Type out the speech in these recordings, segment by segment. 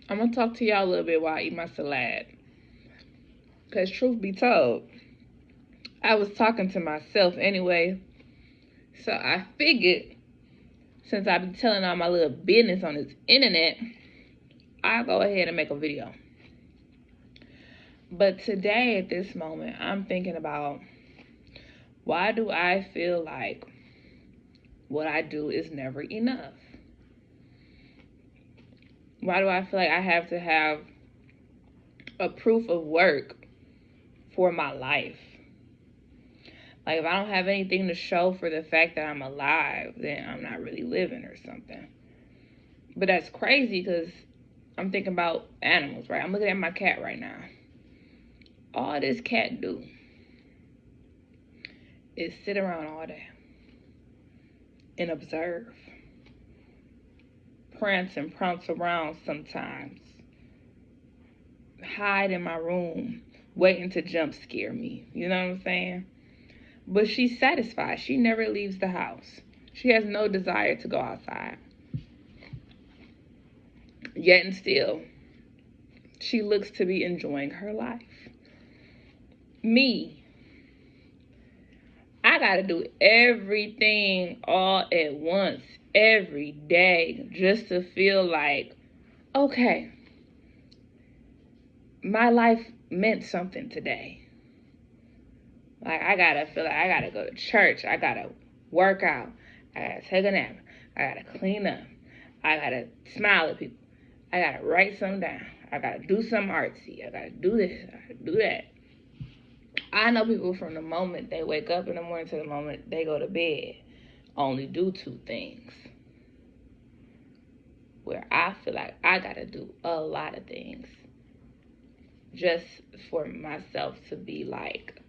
I'm gonna talk to y'all a little bit while I eat my salad. Cause truth be told, I was talking to myself anyway. So I figured, since I be telling all my little business on this internet, I'll go ahead and make a video. But today, at this moment, I'm thinking about, why do I feel like what I do is never enough? Why do I feel like I have to have a proof of work for my life? Like, if I don't have anything to show for the fact that I'm alive, then I'm not really living or something. But that's crazy, because I'm thinking about animals, right? I'm looking at my cat right now. All this cat do is sit around all day and observe. Prance and prance around sometimes. Hide in my room, waiting to jump scare me. You know what I'm saying? But she's satisfied. She never leaves the house. She has no desire to go outside. Yet and still, she looks to be enjoying her life. Me, I gotta do everything all at once, every day, just to feel like, okay, my life meant something today. Like, I gotta feel like I gotta go to church. I gotta work out. I gotta take a nap. I gotta clean up. I gotta smile at people. I gotta write something down. I gotta do something artsy. I gotta do this. I gotta do that. I know people from the moment they wake up in the morning to the moment they go to bed only do 2 things. Where I feel like I gotta do a lot of things just for myself to be like,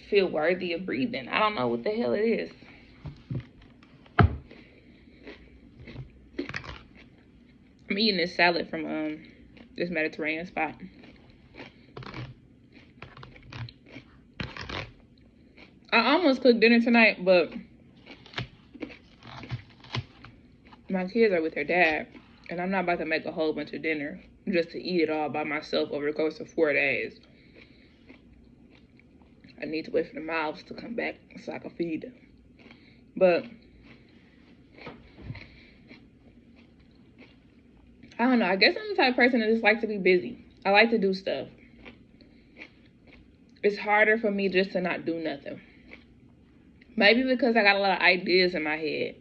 feel worthy of breathing. I don't know what the hell it is. I'm eating this salad from this Mediterranean spot. I almost cooked dinner tonight, but my kids are with their dad, and I'm not about to make a whole bunch of dinner just to eat it all by myself over the course of 4 days. I need to wait for the mouths to come back so I can feed them. But I don't know. I guess I'm the type of person that just like to be busy. I like to do stuff. It's harder for me just to not do nothing. Maybe because I got a lot of ideas in my head.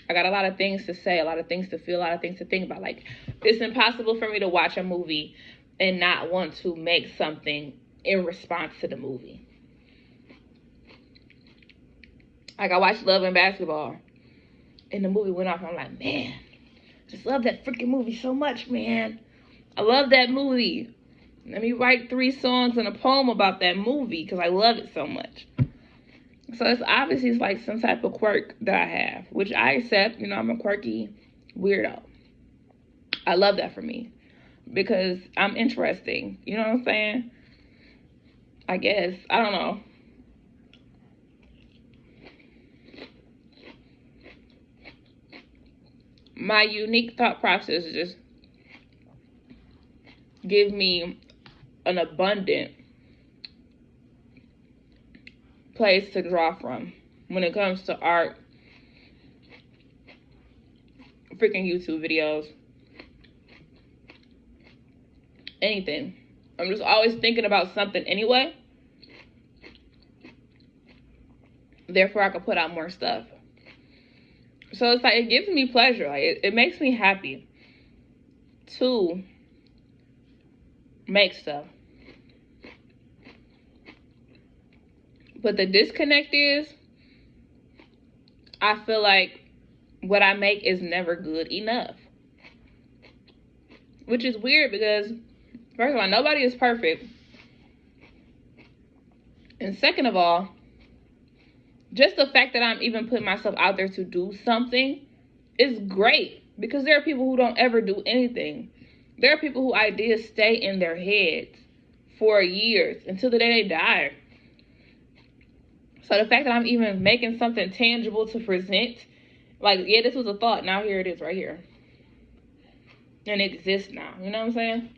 I got a lot of things to say, a lot of things to feel, a lot of things to think about. Like, it's impossible for me to watch a movie and not want to make something in response to the movie. Like, I watched Love and Basketball, and the movie went off, and I'm like, man, I just love that freaking movie so much, man. I love that movie. Let me write 3 songs and a poem about that movie because I love it so much. So it's obviously like some type of quirk that I have, which I accept. You know, I'm a quirky weirdo. I love that for me because I'm interesting. You know what I'm saying? I guess. I don't know. My unique thought process just give me an abundant place to draw from when it comes to art, freaking YouTube videos, anything. I'm just always thinking about something anyway. Therefore, I can put out more stuff. So it's like, it gives me pleasure. Like, it makes me happy to make stuff. But the disconnect is, I feel like what I make is never good enough. Which is weird because, first of all, nobody is perfect. And second of all, just the fact that I'm even putting myself out there to do something is great. Because there are people who don't ever do anything. There are people who ideas stay in their heads for years until the day they die. So the fact that I'm even making something tangible to present, like, yeah, this was a thought. Now here it is right here. and exist now. You know what I'm saying?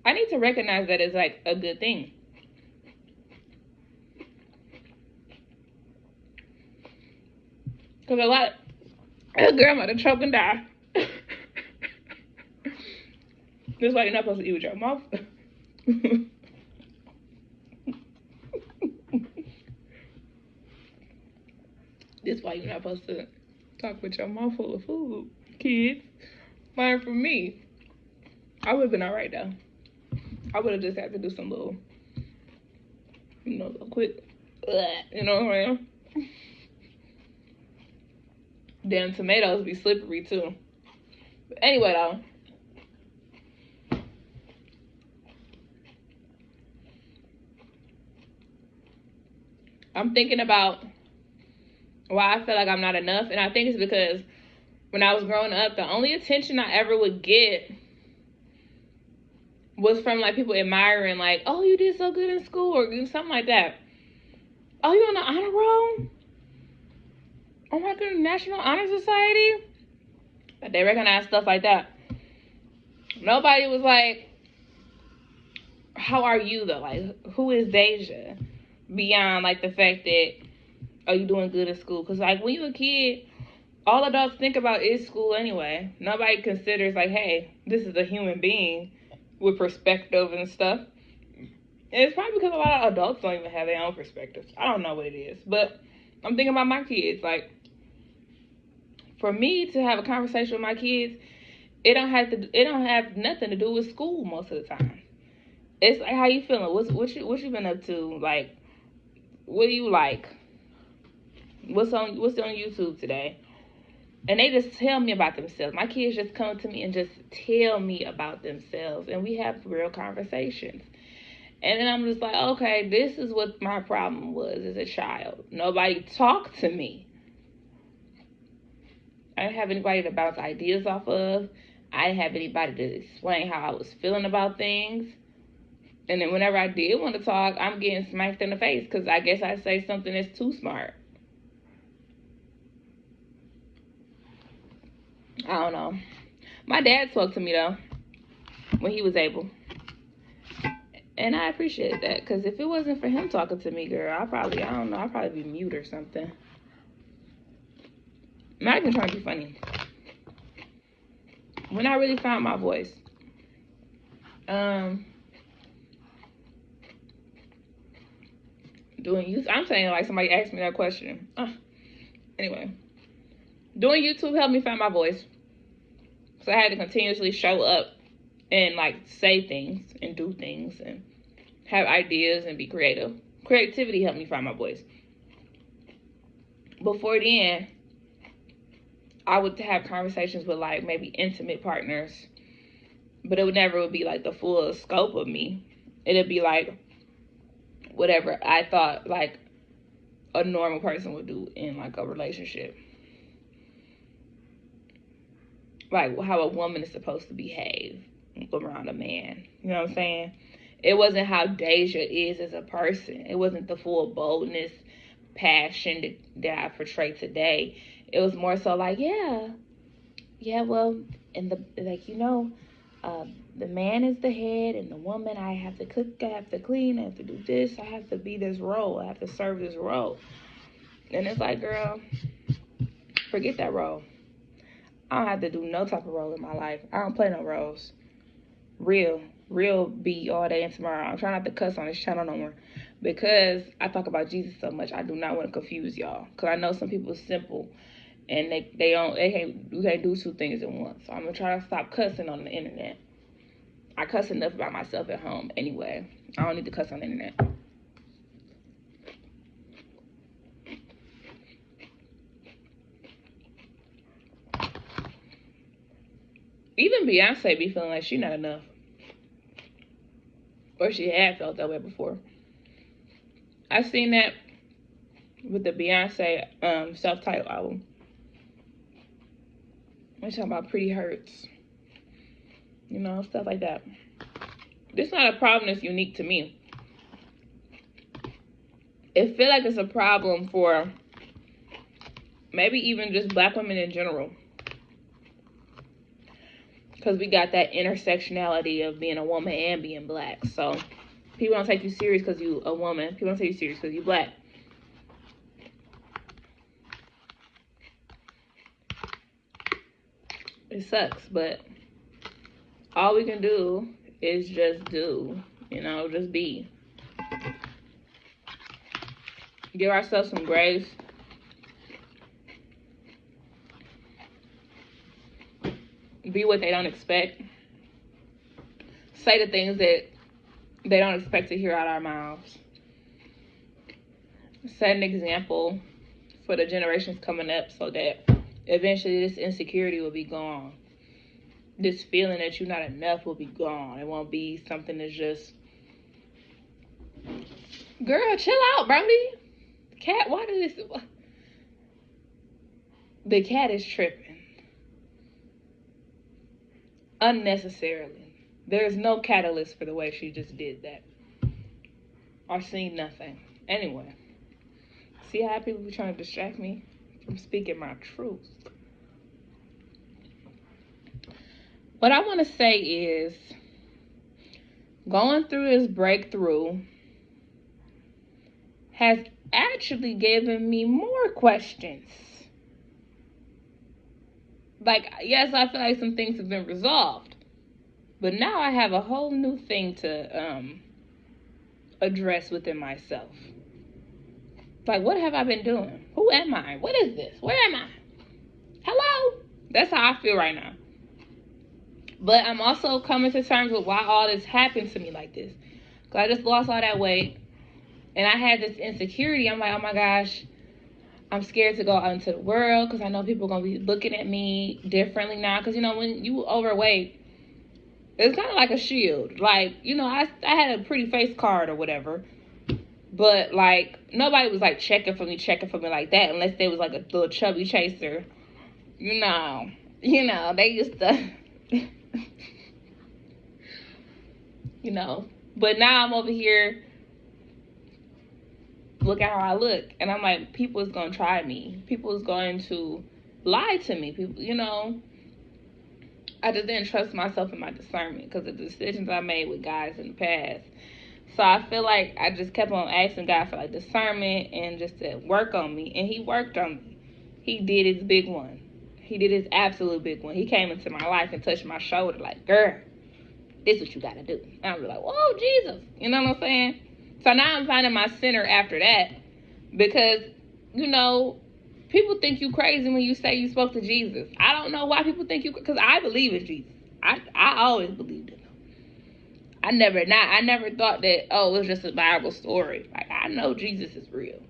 I need to recognize that as like a good thing. Because a lot of grandma to choke and die. That's why you're not supposed to eat with your mouth. That's why you're not supposed to talk with your mouth full of food. Kids, learn from me. I would have been alright though. I would have just had to do some little, a quick, you know what I mean? Damn tomatoes be slippery too. But anyway though. I'm thinking about why I feel like I'm not enough. And I think it's because when I was growing up, the only attention I ever would get was from like people admiring, like, oh, you did so good in school, or something like that. Oh, you on the honor roll? Oh my goodness, National Honor Society? But they recognize stuff like that. Nobody was like, how are you though? Like, who is Deja? Beyond like the fact that, are you doing good in school? Because like when you're a kid, all adults think about is school anyway. Nobody considers like, hey, this is a human being with perspective and stuff. And it's probably because a lot of adults don't even have their own perspectives. I don't know what it is, but I'm thinking about my kids. Like, for me to have a conversation with my kids, it don't have nothing to do with school most of the time. It's like, how you feeling? What you been up to? Like, what do you like? What's on YouTube today? And they just tell me about themselves. My kids just come to me and just tell me about themselves, and we have real conversations. And then I'm just like, okay, this is what my problem was as a child. Nobody talked to me. I didn't have anybody to bounce ideas off of. I didn't have anybody to explain how I was feeling about things. And then whenever I did want to talk, I'm getting smacked in the face because I guess I say something that's too smart. I don't know. My dad talked to me though when he was able. And I appreciate that, because if it wasn't for him talking to me, girl, I'd probably be mute or something. I'm not even trying to be funny. When I really found my voice, doing YouTube, I'm saying like somebody asked me that question. Anyway, doing YouTube helped me find my voice. So I had to continuously show up and like say things and do things and have ideas and be creative. Creativity helped me find my voice. Before then, I would have conversations with like maybe intimate partners, but it would be like the full scope of me. It'd be like whatever I thought like a normal person would do in like a relationship. Like how a woman is supposed to behave around a man. You know what I'm saying? It wasn't how Deja is as a person. It wasn't the full boldness, passion that I portray today. It was more so like, well, and the man is the head, and the woman, I have to cook, I have to clean, I have to do this, I have to be this role, I have to serve this role. And it's like, girl, forget that role. I don't have to do no type of role in my life. I don't play no roles. Real be all day and tomorrow. I'm trying not to cuss on this channel no more, because I talk about Jesus so much. I do not want to confuse y'all, because I know some people are simple and we can't do two things at once. So I'm gonna try to stop cussing on the internet. I cuss enough about myself at home anyway. I don't need to cuss on the internet. Even Beyonce be feeling like she not enough, or she had felt that way before. I seen that with the Beyonce self-titled album. We're talking about Pretty Hurts, stuff like that. This is not a problem that's unique to me. It feel like it's a problem for maybe even just black women in general. because we got that intersectionality of being a woman and being black. So people don't take you serious because you a woman. People don't take you serious because you black. It sucks, but all we can do is just do, you know, just be. Give ourselves some grace. Be what they don't expect. Say the things that they don't expect to hear out our mouths. Set an example for the generations coming up so that eventually this insecurity will be gone. This feeling that you're not enough will be gone. It won't be something that's just, girl, chill out, Brody. Cat, why did this? The cat is tripping. Unnecessarily. There's no catalyst for the way she just did that. Or seen nothing. Anyway. See how people be trying to distract me from speaking my truth. What I want to say is, going through this breakthrough has actually given me more questions. Like, yes, I feel like some things have been resolved, but now I have a whole new thing to address within myself. Like, what have I been doing? Who am I? What is this? Where am I? Hello? That's how I feel right now. But I'm also coming to terms with why all this happened to me like this. Because I just lost all that weight. And I had this insecurity. I'm like, oh my gosh, I'm scared to go out into the world because I know people are going to be looking at me differently now. Because, you know, when you overweight, it's kind of like a shield. Like, you know, I had a pretty face card or whatever. But, like, nobody was, like, checking for me like that. Unless they was, like, a little chubby chaser. You know, they used to... you know, but now I'm over here, look at how I look, and I'm like, people is gonna try me, people is going to lie to me, people, you know. I just didn't trust myself in my discernment because of the decisions I made with guys in the past. So I feel like I just kept on asking God for like discernment and just to work on me, and he worked on me. He did his big one. He did his absolute big one. He came into my life and touched my shoulder like, girl, this is what you got to do. And I was like, whoa, Jesus. You know what I'm saying? So now I'm finding my center after that because, you know, people think you crazy when you say you spoke to Jesus. I don't know why people think you, because I believe in Jesus. I always believed in him. I never thought that, oh, it was just a Bible story. Like, I know Jesus is real.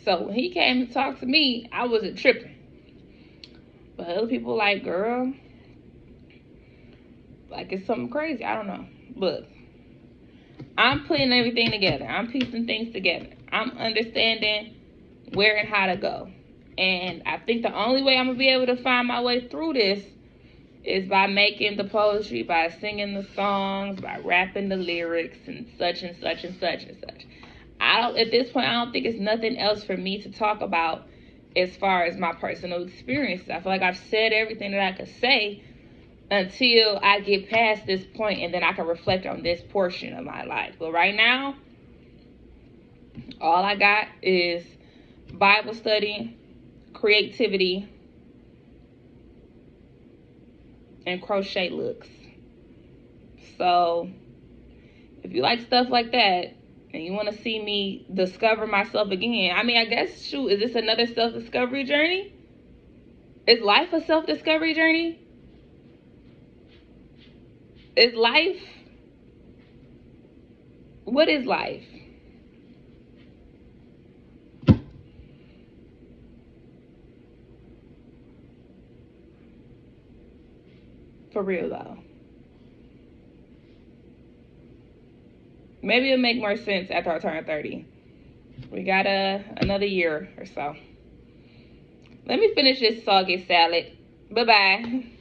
So when he came to talk to me, I wasn't tripping. But other people like, girl, like it's something crazy. I don't know. Look, I'm putting everything together. I'm piecing things together. I'm understanding where and how to go. And I think the only way I'm going to be able to find my way through this is by making the poetry, by singing the songs, by rapping the lyrics, and such and such and such and such. At this point, I don't think it's nothing else for me to talk about as far as my personal experiences. I feel like I've said everything that I could say until I get past this point, and then I can reflect on this portion of my life. But right now, all I got is Bible study, creativity, and crochet looks. So if you like stuff like that and you want to see me discover myself again, I mean, I guess, shoot, is this another self-discovery journey? Is life a self-discovery journey? Is life, what is life? For real though. Maybe it'll make more sense after I turn 30. We got another year or so. Let me finish this soggy salad. Bye-bye.